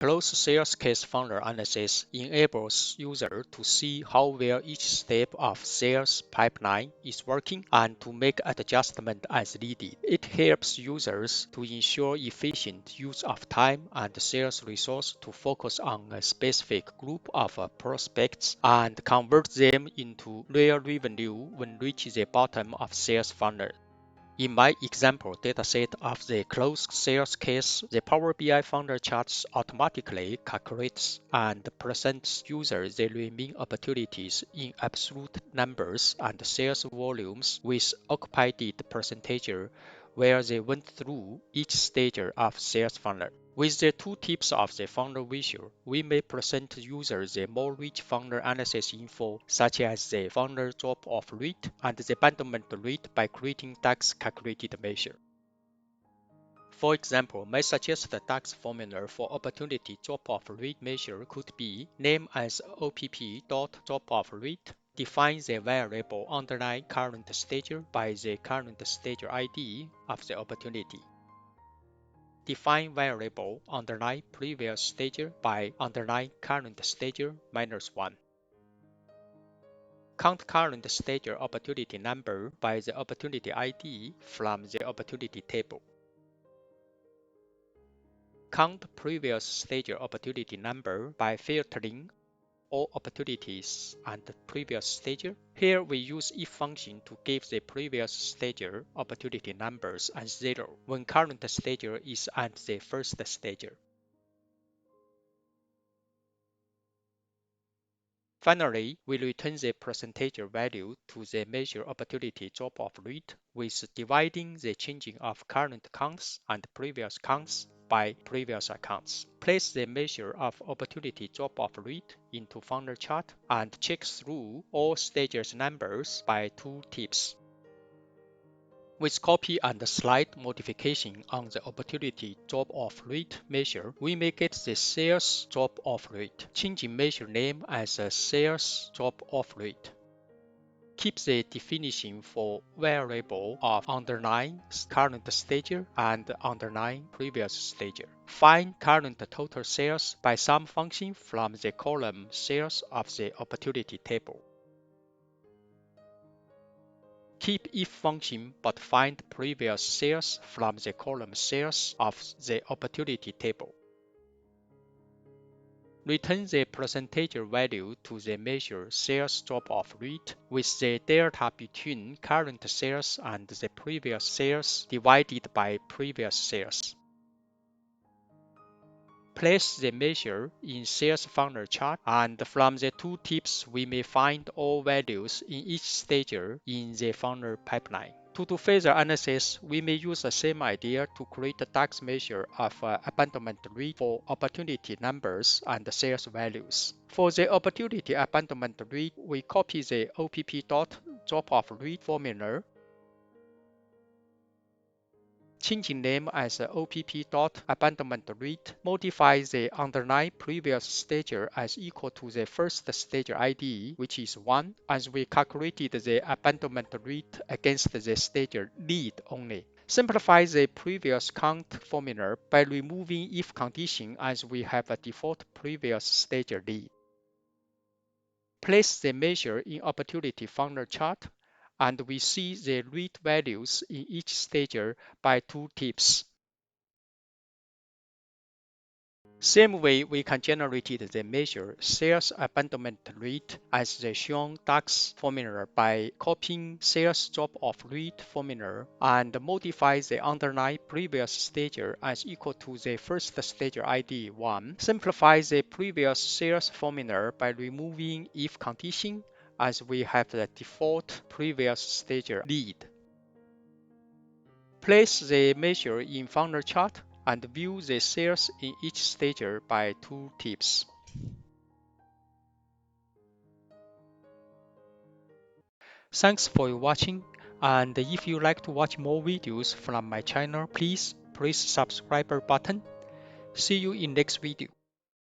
Closed sales case funnel analysis enables users to see how well each step of sales pipeline is working and to make adjustments as needed. It helps users to ensure efficient use of time and sales resource to focus on a specific group of prospects and convert them into real revenue when reach the bottom of sales funnel. In my example dataset of the closed sales case, the Power BI funnel charts automatically calculates and presents users the remaining opportunities in absolute numbers and sales volumes with occupied percentage where they went through each stage of sales funnel. With the tooltips of the funnel visual, we may present users the more rich funnel analysis info such as the funnel drop-off rate and the abandonment rate by creating DAX calculated measure. For example, may suggest the DAX formula for opportunity drop-off rate measure could be named as OPP.drop-off rate. Define the variable underlying current stage by the current stage ID of the opportunity. Define variable underlying previous stage by underlying current stage minus 1. Count current stage opportunity number by the opportunity ID from the opportunity table. Count previous stage opportunity number by filtering all opportunities and the previous stage. Here we use if function to give the previous stage opportunity numbers as 0 when current stage is at the first stage. Finally, we return the percentage value to the measure opportunity drop-off rate with dividing the changing of current counts and previous counts by previous accounts. Place the measure of opportunity drop-off rate into funnel chart and check through all stages numbers by tooltips. With copy and slide modification on the opportunity drop-off rate measure, we may get the sales drop-off rate. Changing measure name as a sales drop-off rate. Keep the definition for variable of underlying current stage and underlying previous stage. Find current total sales by sum function from the column sales of the opportunity table. Keep if function but find previous sales from the column sales of the opportunity table. Return the percentage value to the measure sales drop-off rate with the delta between current sales and the previous sales divided by previous sales. Place the measure in sales funnel chart, and from the tooltips we may find all values in each stage in the funnel pipeline. To do further analysis, we may use the same idea to create a DAX measure of abandonment rate for opportunity numbers and sales values. For the opportunity abandonment rate, we copy the OPP.drop-off rate formula, changing name as OPP.abandonment rate, modify the underlying previous stage as equal to the first stage ID, which is 1, as we calculated the abandonment rate against the stage lead only. Simplify the previous count formula by removing if condition as we have a default previous stage lead. Place the measure in opportunity funnel chart, and we see the rate values in each stage by tooltips. Same way, we can generate the measure sales abandonment rate as the shown DAX formula by copying sales drop-off rate formula and modify the underlying previous stage as equal to the first stage ID 1. Simplify the previous sales formula by removing if condition as we have the default previous stage lead. Place the measure in funnel chart and view the sales in each stage by tooltips. Thanks for watching, and if you like to watch more videos from my channel, please press subscribe button. See you in next video.